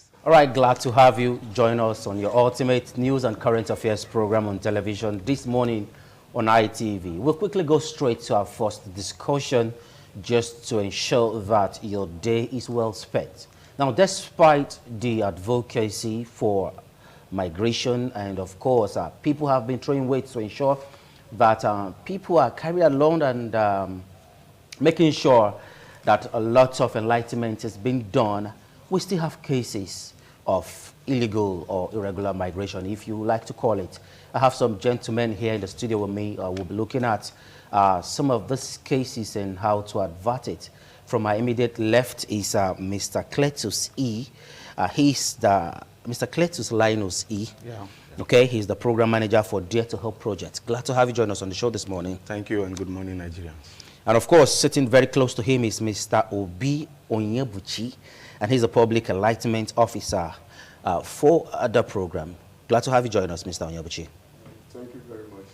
please. All right, glad to have you join us on your ultimate news and current affairs program on television this morning on ITV. We'll quickly go straight to our first discussion just to ensure that your day is well spent. Now, despite the advocacy for migration and, of course, people have been throwing weight to ensure that people are carried along and making sure that a lot of enlightenment is being done, we still have cases of illegal or irregular migration, if you like to call it. I have some gentlemen here in the studio with me. We'll be looking at some of these cases and how to avert it. From my immediate left is Mr. Cletus E. Mr. Cletus Linus E. Yeah. Okay, he's the program manager for Dare to Help project. Glad to have you join us on the show this morning. Thank you and good morning, Nigerians. And of course, sitting very close to him is Mr. Obi Onyebuchi, and he's a public enlightenment officer for the program. Glad to have you join us, Mr. Onyebuchi. Thank you very much.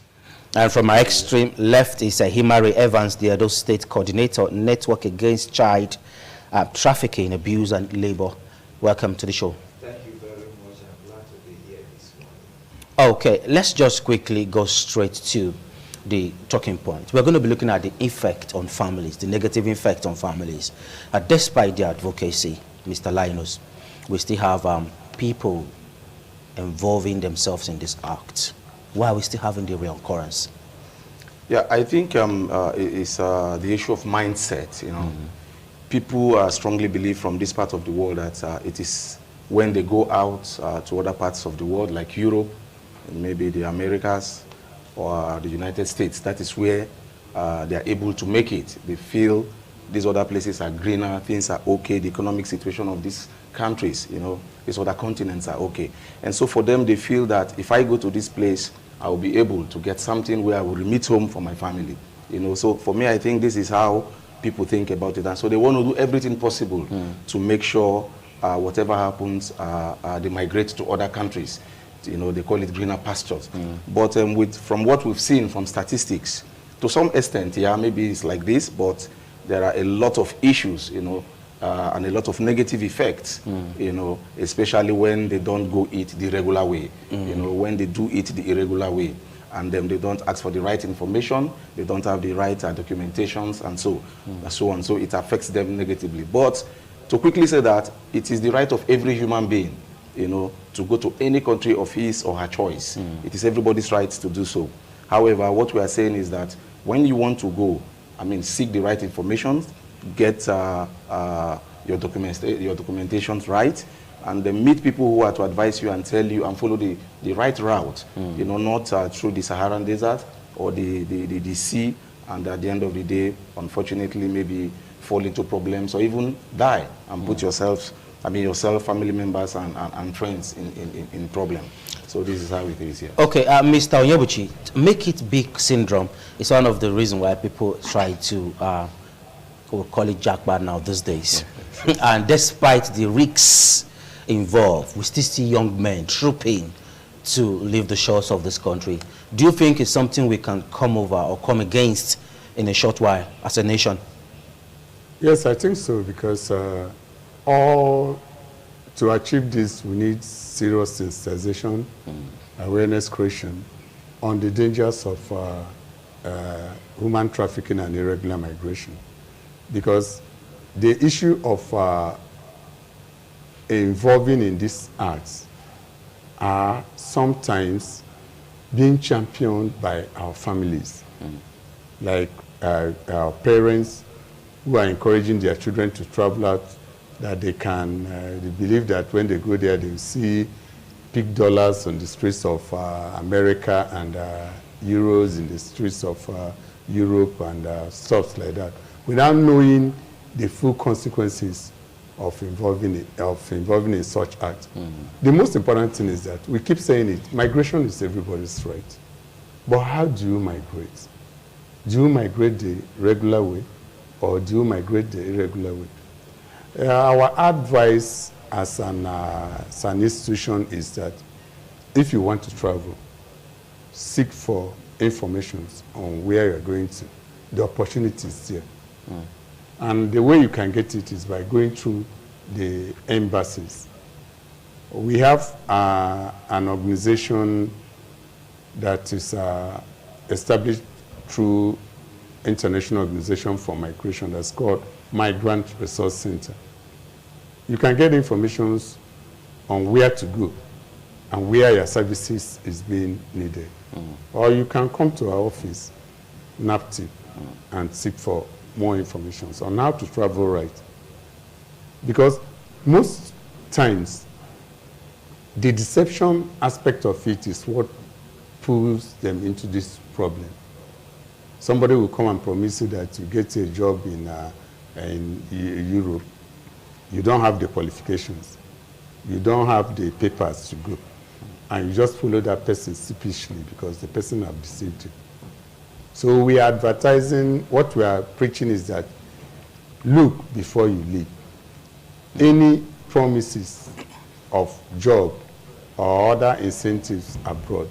And from my extreme left is Himari Evans, the Edo State Coordinator, Network Against Child Trafficking, Abuse and Labor. Welcome to the show. Thank you very much. I'm glad to be here this morning. Okay, let's just quickly go straight to the talking point. We're going to be looking at the effect on families, the negative effect on families. Despite the advocacy, Mr. Linus, we still have people involving themselves in this act. Why are we still having the reoccurrence? Yeah, I think it's the issue of mindset, you know. People strongly believe from this part of the world that it is when they go out to other parts of the world, like Europe, maybe the Americas, or the United States, that is where they are able to make it. They feel these other places are greener, things are okay, the economic situation of these countries, you know, these other continents are okay. And so for them, they feel that if I go to this place, I will be able to get something where I will remit home for my family. You know, so for me, I think this is how people think about it. And so they want to do everything possible to make sure whatever happens, they migrate to other countries. You know, they call it greener pastures. But from what we've seen from statistics, to some extent, yeah, maybe it's like this, but there are a lot of issues, you know, and a lot of negative effects, you know, especially when they don't go it the regular way, you know, when they do it the irregular way, and then they don't ask for the right information, they don't have the right documentations, and so on. So it affects them negatively. But to quickly say that it is the right of every human being, you know, to go to any country of his or her choice. It is everybody's right to do so. However, what we are saying is that when you want to go, I mean, seek the right information, get your documentations right, and then meet people who are to advise you and tell you and follow the right route, you know, not through the Saharan desert or the sea, and at the end of the day, unfortunately, maybe fall into problems or even die and put yourself, family members and friends in problem. So this is how it is here. Okay, Mr. Onyebuchi, make it big syndrome is one of the reasons why people try to, we'll call it jackpot now these days. And despite the risks involved, we still see young men trooping to leave the shores of this country. Do you think it's something we can come over or come against in a short while as a nation? Yes, I think so, because to achieve this, we need serious sensitization, awareness creation on the dangers of human trafficking and irregular migration. Because the issue of involving in these acts are sometimes being championed by our families, like our parents who are encouraging their children to travel out, that they can, they believe that when they go there, they'll see big dollars on the streets of America and euros in the streets of Europe and stuff like that, without knowing the full consequences of involving in such acts. The most important thing is that we keep saying it, migration is everybody's right. But how do you migrate? Do you migrate the regular way or do you migrate the irregular way? Our advice as an institution is that if you want to travel, seek for information on where you're going to. The opportunity is there. And the way you can get it is by going through the embassies. We have an organization that is established through International Organization for Migration that's called Migrant Resource Center. You can get information on where to go and where your services is being needed. Or you can come to our office, NAPTIP, and seek for more information on how to travel right. Because most times, the deception aspect of it is what pulls them into this problem. Somebody will come and promise you that you get a job in Europe. You don't have the qualifications. You don't have the papers to go. And you just follow that person sheepishly because the person have deceived you. So we are advertising, what we are preaching is that look before you leave. Any promises of job or other incentives abroad,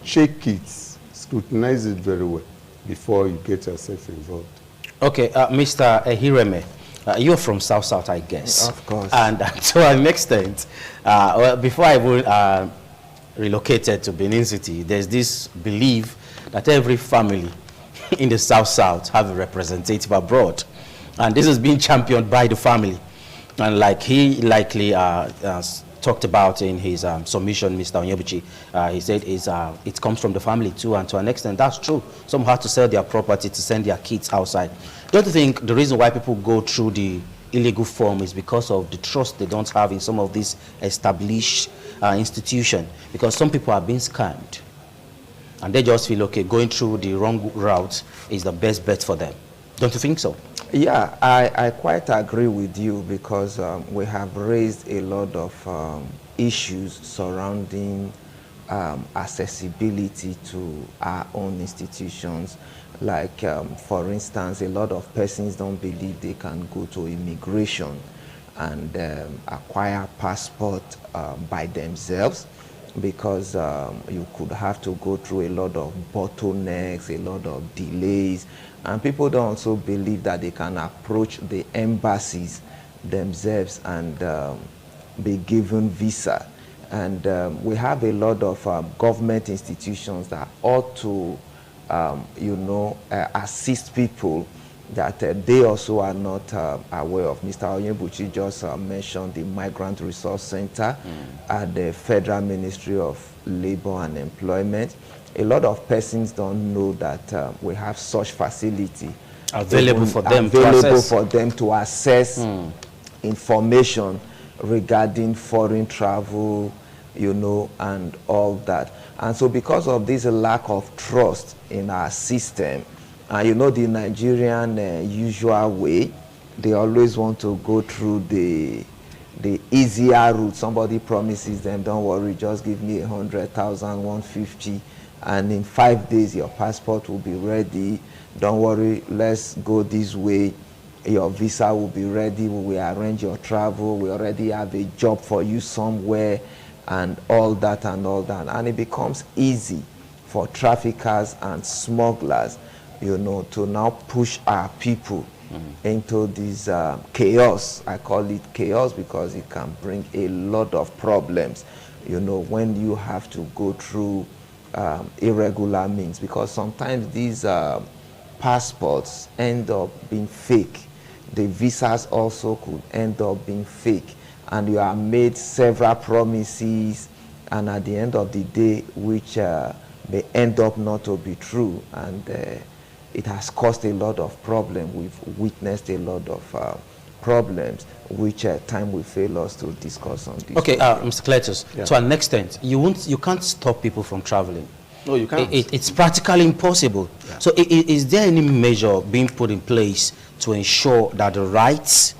check it, scrutinize it very well before you get yourself involved. Okay, Mr. Ehireme, you're from South, I guess. Of course. And to an extent, well, before I relocated to Benin City, there's this belief that every family in the South have a representative abroad. And this is being championed by the family. And like he likely talked about in his submission, Mr. Onyebuchi, he said it comes from the family too, and to an extent that's true. Some have to sell their property to send their kids outside. Don't you think the reason why people go through the illegal form is because of the trust they don't have in some of these established institutions? Because some people are being scammed, and they just feel, okay, going through the wrong route is the best bet for them. Don't you think so? Yeah, I quite agree with you because we have raised a lot of issues surrounding accessibility to our own institutions. Like, for instance, a lot of persons don't believe they can go to immigration and acquire passport by themselves because you could have to go through a lot of bottlenecks, a lot of delays. And people don't also believe that they can approach the embassies themselves and be given visa. And we have a lot of government institutions that ought to, assist people that they also are not aware of. Mr. Onyebuchi just mentioned the Migrant Resource Center at the Federal Ministry of Labor and Employment. A lot of persons don't know that we have such facility available for them to access information regarding foreign travel, and all that. And so because of this lack of trust in our system, the Nigerian usual way, they always want to go through the easier route. Somebody promises them, don't worry, just give me 100,000, 150, and in 5 days your passport will be ready. Don't worry, let's go this way. Your visa will be ready. We will arrange your travel. We already have a job for you somewhere, and all that and all that. And it becomes easy for traffickers and smugglers, to now push our people into this chaos. I call it chaos because it can bring a lot of problems, when you have to go through irregular means, because sometimes these passports end up being fake. The visas also could end up being fake, and you are made several promises, and at the end of the day, which may end up not to be true, and it has caused a lot of problems. We've witnessed a lot of problems, which time will fail us to discuss on this. Okay, Mr. Cletus, to an extent, you can't stop people from traveling. No, you can't. It's practically impossible. Yeah. So is there any measure being put in place to ensure that the rights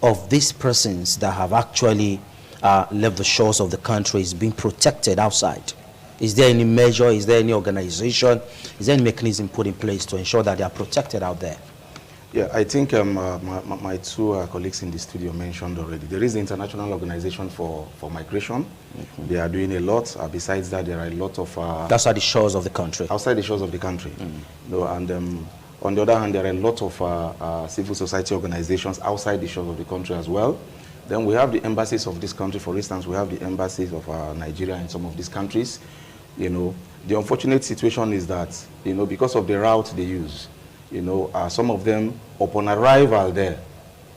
of these persons that have actually left the shores of the country is being protected outside? Is there any measure, is there any organization, is there any mechanism put in place to ensure that they are protected out there? Yeah, I think my two colleagues in the studio mentioned already. There is the International Organization for Migration. They are doing a lot. Besides that, there are a lot of... outside the shores of the country. Outside the shores of the country. And on the other hand, there are a lot of civil society organizations outside the shores of the country as well. Then we have the embassies of this country. For instance, we have the embassies of Nigeria in some of these countries. You know, the unfortunate situation is that, you know, because of the route they use, you know, some of them, upon arrival there,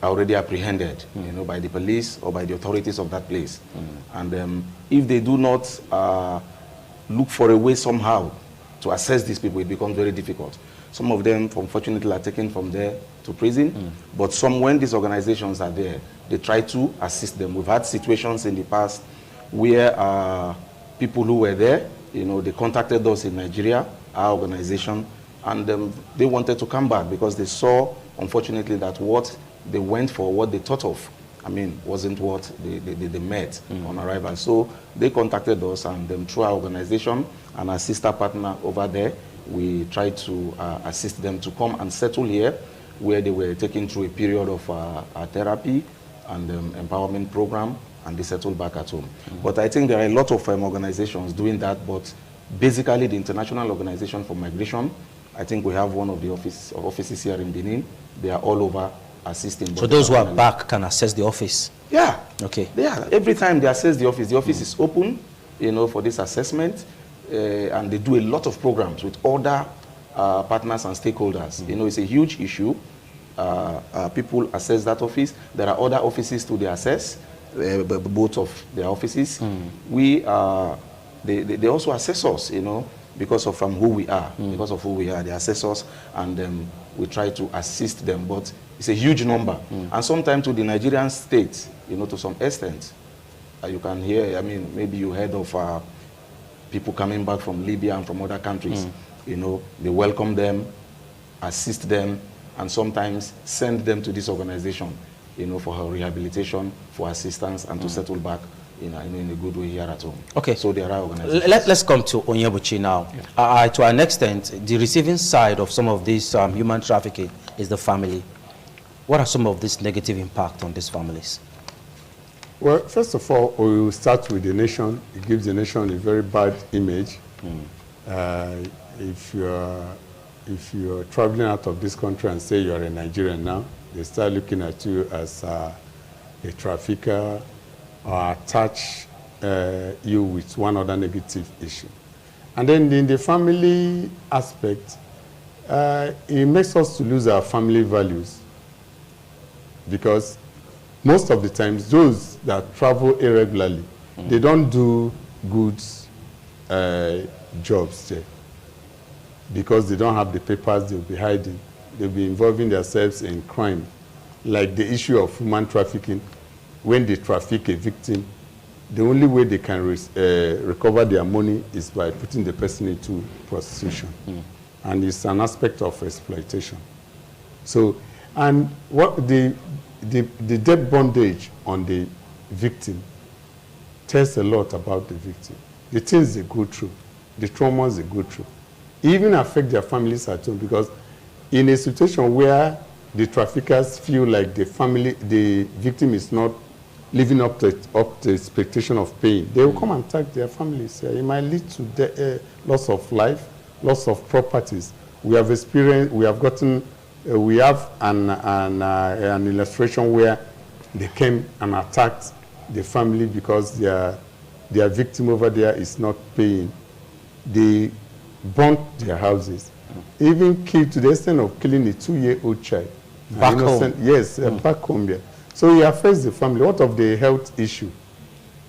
are already apprehended, you know, by the police or by the authorities of that place. And if they do not look for a way somehow to assess these people, it becomes very difficult. Some of them, unfortunately, are taken from there to prison. But some, when these organizations are there, they try to assist them. We've had situations in the past where people who were there, you know, they contacted us in Nigeria, our organization, and they wanted to come back because they saw, unfortunately, that what they went for, what they thought of, I mean, wasn't what they met on arrival. So they contacted us, and through our organization and our sister partner over there, we tried to assist them to come and settle here, where they were taken through a period of therapy and empowerment program, and they settled back at home. But I think there are a lot of organizations doing that, but basically the International Organization for Migration, I think we have one of the offices here in Benin. They are all over assisting. So those who are back can access the office? Yeah. Okay. Yeah. Every time they access the office is open, you know, for this assessment, and they do a lot of programs with other partners and stakeholders. You know, it's a huge issue. People assess that office. There are other offices to the assess, both of their offices. They also assess us, you know, because of who we are. Because of who we are, they assess us, and we try to assist them. But it's a huge number. And sometimes to the Nigerian state, you know, to some extent, you can hear, I mean, maybe you heard of people coming back from Libya and from other countries. You know, they welcome them, assist them, and sometimes send them to this organization, you know, for rehabilitation, for assistance, and to settle back in a good way here at home. Okay. So there are organizations. Let's come to Onyebuchi now. Yeah. To an extent, the receiving side of some of this human trafficking is the family. What are some of this negative impact on these families? Well, first of all, we will start with the nation. It gives the nation a very bad image. If you're traveling out of this country and say you're a Nigerian now, they start looking at you as a trafficker, or attach you with one other negative issue. And then in the family aspect, it makes us to lose our family values, because most of the times those that travel irregularly, they don't do good jobs there, because they don't have the papers. They'll be hiding. They'll be involving themselves in crime, like the issue of human trafficking. When they traffic a victim, the only way they can recover their money is by putting the person into prostitution. And it's an aspect of exploitation. So, and what the debt bondage on the victim tells a lot about the victim. The things they go through, the traumas they go through, even affect their families at home, because in a situation where the traffickers feel like the victim is not living up to expectation of paying, they will come and attack their families. It might lead to loss of life, loss of properties. We have experienced, we have an illustration where they came and attacked the family because their victim over there is not paying. They burnt their houses, even killed, to the extent of killing a 2-year-old child. Back home? Yes, back home there. So it affects the family. What of the health issue?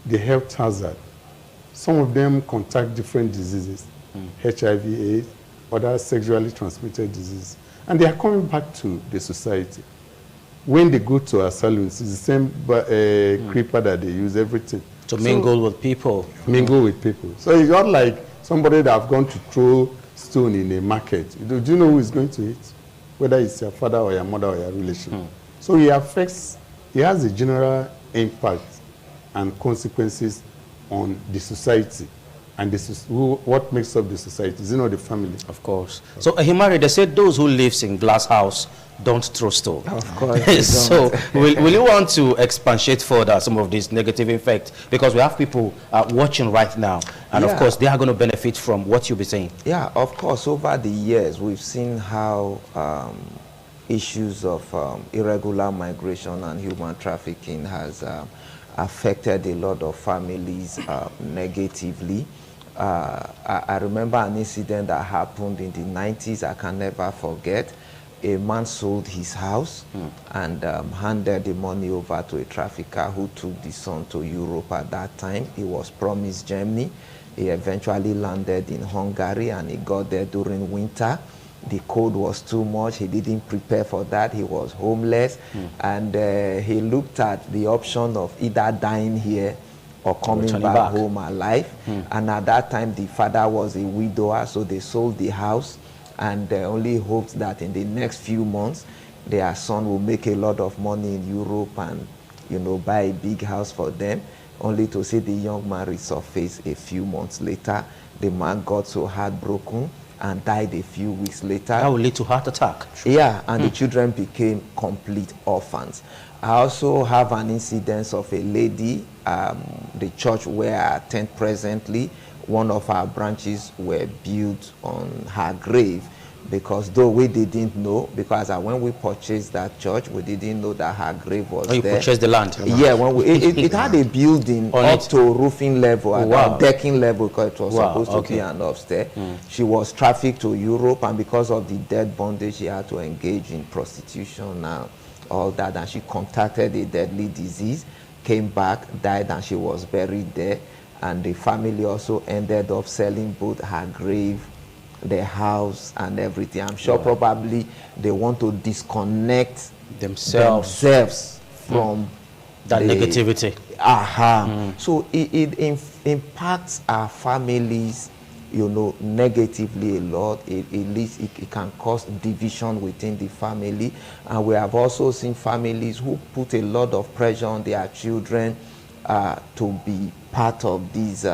The health hazard. Some of them contact different diseases, HIV, AIDS, other sexually transmitted diseases. And they are coming back to the society. When they go to our salons, it's the same creeper that they use, everything. To mingle with people. Mingle with people. So it's not like somebody that have gone to throw stone in a market. Do you know who is going to eat? Whether it's your father or your mother or your relation. So it has a general impact and consequences on the society. And this is what makes up the society, you know, the family. Of course. So, Himari, they said those who live in glass house don't throw stone. Of course. So, will you want to expatiate further some of these negative effects? Because we have people watching right now, and of course, they are going to benefit from what you'll be saying. Yeah, of course. Over the years, we've seen how issues of irregular migration and human trafficking has affected a lot of families negatively. I remember an incident that happened in the 90s I can never forget. A man sold his house and handed the money over to a trafficker who took the son to Europe at that time. He was promised Germany. He eventually landed in Hungary and he got there during winter. The cold was too much. He didn't prepare for that. He was homeless. And he looked at the option of either dying here or coming back home alive. And at that time, the father was a widower, so they sold the house and only hoped that in the next few months, their son will make a lot of money in Europe and, you know, buy a big house for them, only to see the young man resurface a few months later. The man got so heartbroken and died a few weeks later. That will lead to heart attack. Yeah, and the children became complete orphans. I also have an incident of a lady, the church where I attend presently, one of our branches were built on her grave, because though we didn't know, because when we purchased that church, we didn't know that her grave was there. You purchased the land? Yeah, when it had a building up to roofing level, at decking level, because it was supposed to be an upstairs. She was trafficked to Europe, and because of the death bondage, she had to engage in prostitution and all that, and she contracted a deadly disease, came back, died, and she was buried there. And the family also ended up selling both her grave, their house, and everything. I'm sure probably they want to disconnect themselves from that negativity. So it impacts our families, you know, negatively a lot. It can cause division within the family. And we have also seen families who put a lot of pressure on their children to be part of these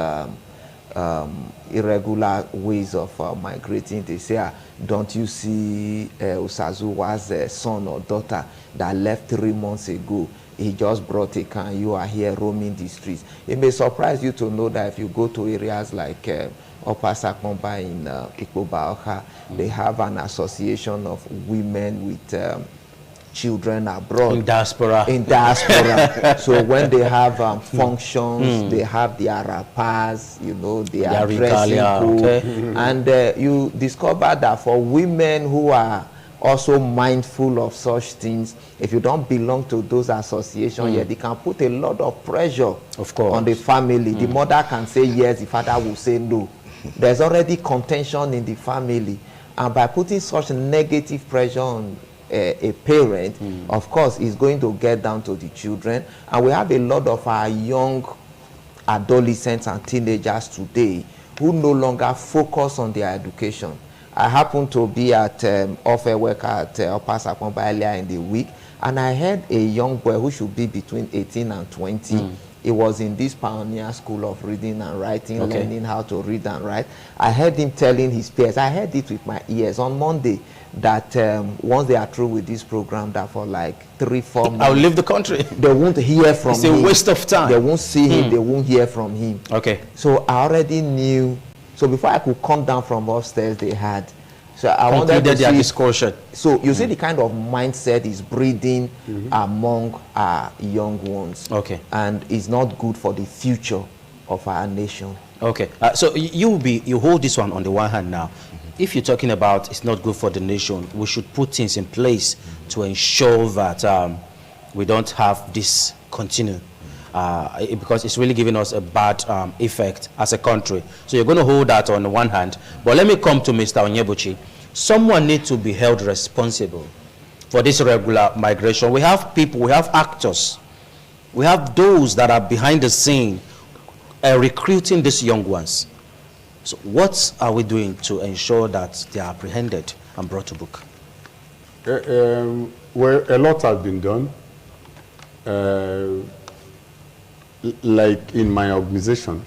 irregular ways of migrating. They say, don't you see Usazuwa's son or daughter that left 3 months ago? He just brought a car and you are here roaming the streets. It may surprise you to know that if you go to areas like Upper Sakomba in Ikpobaoka, they have an association of women with children abroad. In diaspora. So when they have functions, they have their rappers, you know, their dressing code. And you discover that for women who are also mindful of such things, if you don't belong to those associations yet, they can put a lot of pressure on the family. The mother can say yes, the father will say no. There's already contention in the family. And by putting such negative pressure on a parent, of course, is going to get down to the children. And we have a lot of our young adolescents and teenagers today who no longer focus on their education. I happened to be at offer work at Upper Sakomba earlier in the week, and I heard a young boy who should be between 18 and 20. He was in this pioneer school of reading and writing, learning how to read and write. I heard him telling his peers, I heard it with my ears on Monday, that once they are through with this program, that for like 3-4 months, I'll leave the country. They won't hear from him. It's a waste of time. They won't see him. They won't hear from him. So I already knew. So before I could come down from upstairs, they had. So I wanted to see discussion. So you see the kind of mindset is breeding among our young ones. And it's not good for the future of our nation. So you hold this one on the one hand now. If you're talking about it's not good for the nation, we should put things in place to ensure that we don't have this continue. Because it's really giving us a bad effect as a country. So you're going to hold that on the one hand. But let me come to Mr. Onyebuchi. Someone needs to be held responsible for this regular migration. We have people, we have actors, we have those that are behind the scene recruiting these young ones. So what are we doing to ensure that they are apprehended and brought to book? Well, a lot has been done. Like in my organization,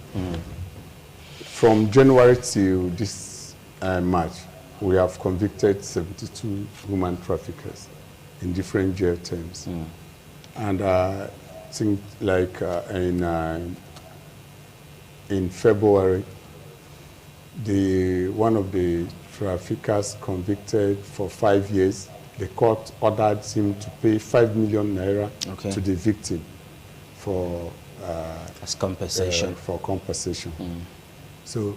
from January till this March, we have convicted 72 human traffickers in different jail terms. And I think like in February, one of the traffickers convicted for 5 years, the court ordered him to pay 5 million naira Okay. to the victim for As compensation. for compensation. So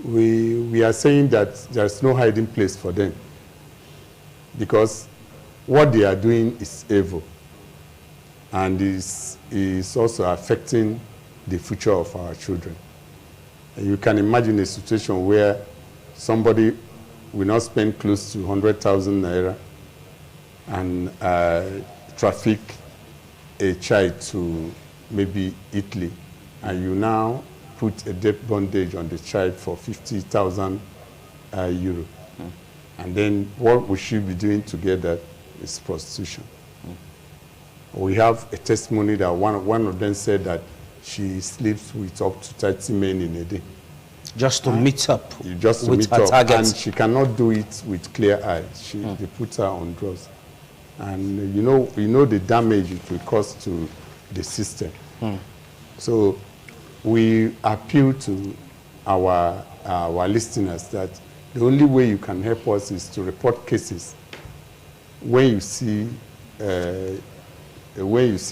we are saying that there's no hiding place for them, because what they are doing is evil, and is also affecting the future of our children. And you can imagine a situation where somebody will not spend close to 100,000 naira and traffic a child to maybe Italy, and you now put a debt bondage on the child for 50,000 euro. And then what we should be doing together is prostitution. We have a testimony that one of them said that she sleeps with up to 30 men in a day. Just to meet up Just to with meet her up, targets. and she cannot do it with clear eyes. They put her on drugs, and you know the damage it will cause to the system. So we appeal to our listeners that the only way you can help us is to report cases. When you see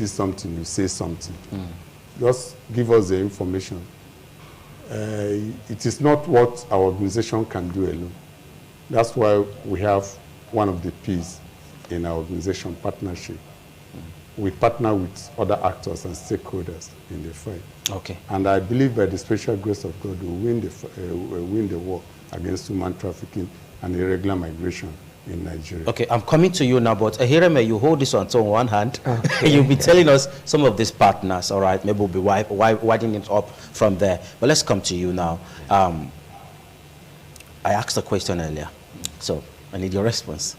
something, you say something. Just give us the information. It is not what our organization can do alone. That's why we have one of the P's in our organization, partnership. We partner with other actors and stakeholders in the fight. Okay. And I believe by the special grace of God, we'll win the war against human trafficking and irregular migration in Nigeria. Okay, I'm coming to you now, but Ahireme, you hold this on one hand. Okay. You'll be telling us some of these partners, all right? Maybe we'll be widening it up from there. But let's come to you now. I asked a question earlier, so I need your response.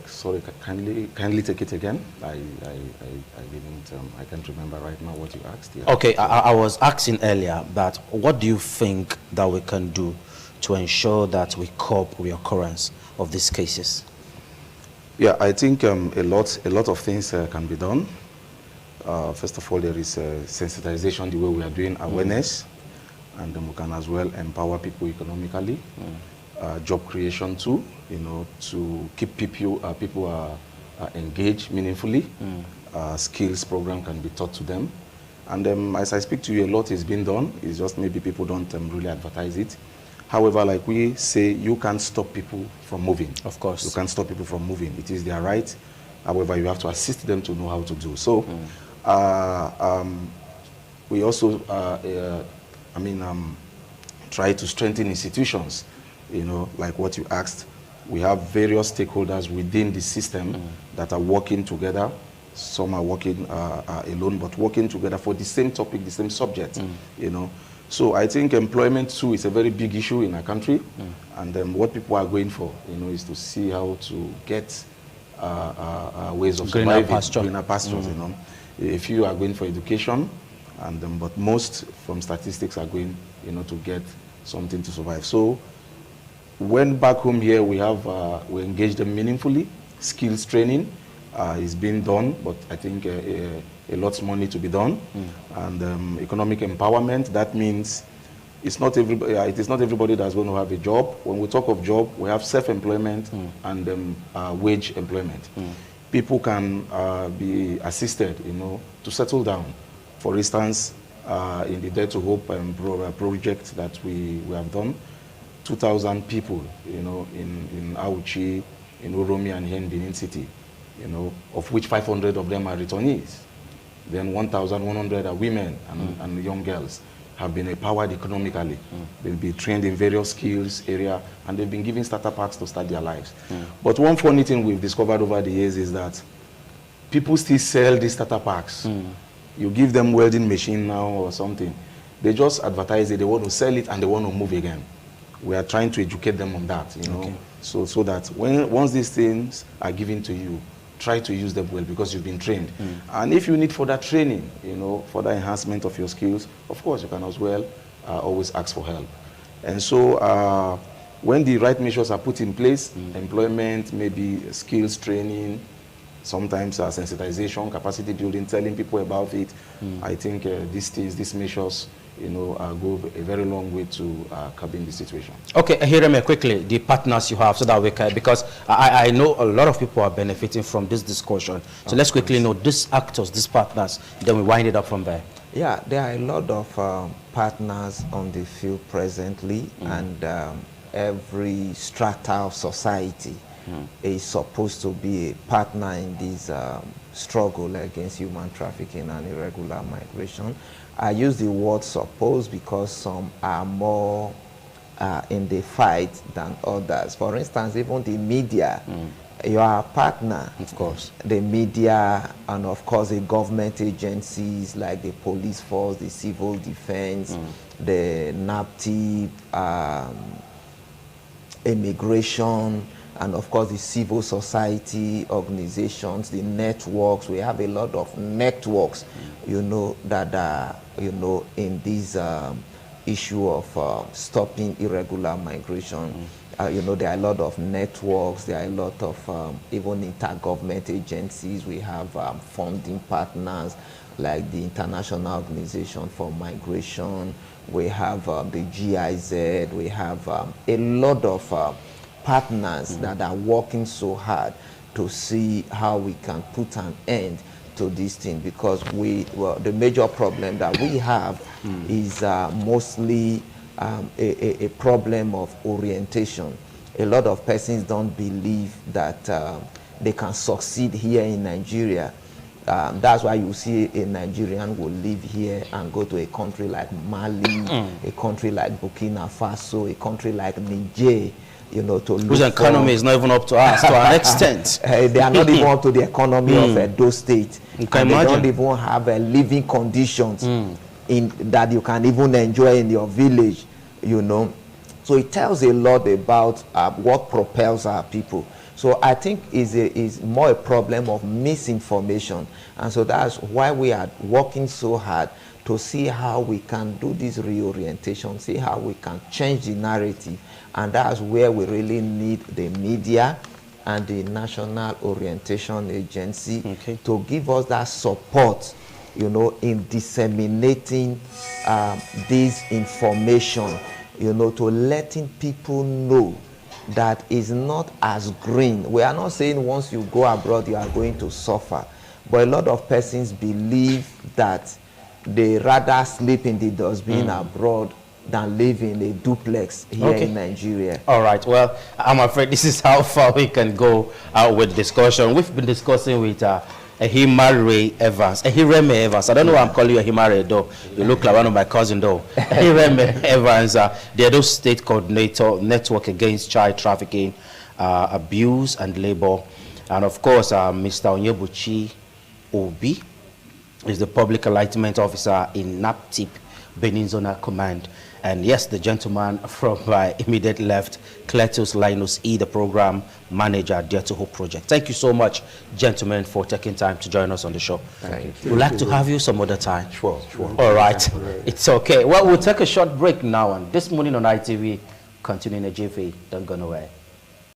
Sorry, kindly take it again. I didn't. I can't remember right now what you asked. Yeah. Okay, I was asking earlier that what do you think that we can do to ensure that we curb reoccurrence of these cases? Yeah, I think a lot of things can be done. First of all, there is sensitization, the way we are doing awareness, and then we can as well empower people economically. Job creation too, to keep people engaged meaningfully. Skills program can be taught to them. And as I speak to you, a lot is being done. It's just maybe people don't really advertise it. However, like we say, you can't stop people from moving. Of course. You can't stop people from moving. It is their right. However, you have to assist them to know how to do. So, we also, try to strengthen institutions, like what you asked. We have various stakeholders within the system that are working together. Some are working alone, but working together for the same topic, the same subject, So I think employment too is a very big issue in our country. And what people are going for, is to see how to get ways of greener surviving, greener pastures, A few are going for education, but most from statistics are going, to get something to survive. So when back home here, we engage them meaningfully. Skills training is being done, but I think a lot more need to be done. And economic empowerment, that means it is not everybody that's going to have a job. When we talk of job, we have self-employment and wage employment. People can be assisted, to settle down. For instance, in the Dare to Hope project that we have done, 2,000 people, in Auchi, in Uromi, and here in Benin City, of which 500 of them are returnees. Then 1,100 are women and young girls, have been empowered economically. They'll be trained in various skills area, and they've been given starter packs to start their lives. But one funny thing we've discovered over the years is that people still sell these starter packs. You give them welding machine now or something, they just advertise it, they want to sell it and they want to move again. We are trying to educate them on that, Okay. so that once these things are given to you, try to use them well because you've been trained. And if you need further training, further enhancement of your skills, of course you can as well always ask for help. And so when the right measures are put in place, employment, maybe skills training, sometimes sensitization, capacity building, telling people about it, I think these measures, go a very long way to curbing the situation. Okay, hear me quickly, the partners you have, so that we can, because I know a lot of people are benefiting from this discussion. So let's quickly know these actors, these partners, then we wind it up from there. Yeah, there are a lot of partners on the field presently, and every strata of society is supposed to be a partner in this struggle against human trafficking and irregular migration. I use the word suppose because some are more in the fight than others. For instance, even the media, you are a partner. Of course. The media, and of course the government agencies like the police force, the civil defense, the NAPTIP, immigration, and of course the civil society organizations, the networks. We have a lot of networks, that are, in this issue of stopping irregular migration. There are a lot of networks, there are a lot of even intergovernment agencies. We have funding partners like the International Organization for Migration. We have the GIZ. We have a lot of partners that are working so hard to see how we can put an end to this thing, because the major problem that we have is mostly a problem of orientation. A lot of persons don't believe that they can succeed here in Nigeria. That's why you see a Nigerian will live here and go to a country like Mali, a country like Burkina Faso, a country like Niger, to look whose economy is not even up to us to an extent. They are not even up to the economy of Edo State. You can and imagine. They don't even have living conditions that you can even enjoy in your village, So it tells a lot about what propels our people. So I think is more a problem of misinformation. And so that's why we are working so hard to see how we can do this reorientation, see how we can change the narrative. And that's where we really need the media and the National Orientation Agency to give us that support, in disseminating this information, to letting people know that is not as green. We are not saying once you go abroad you are going to suffer, but a lot of persons believe that they rather sleep in the dustbin abroad than live in a duplex here in Nigeria. All right. Well, I'm afraid this is how far we can go with discussion. We've been discussing with Ehimare Evans. Ehireme Evans. I don't know why I'm calling you Ehimare, though. You look like one of my cousins, though. Ehireme Evans, the Edo State Coordinator, Network Against Child Trafficking, Abuse and Labor. And of course, Mr. Onyebuchi Obi is the Public Enlightenment Officer in NAPTIP, Benin Zonal Command. And yes, the gentleman from my immediate left, Cletus Linus E., the Program Manager at Dare to Hope Project. Thank you so much, gentlemen, for taking time to join us on the show. Thank you. We'd like to have you some other time. Sure. All right. It's okay. Well, we'll take a short break now. And this morning on ITV, continuing a JV. Don't go nowhere.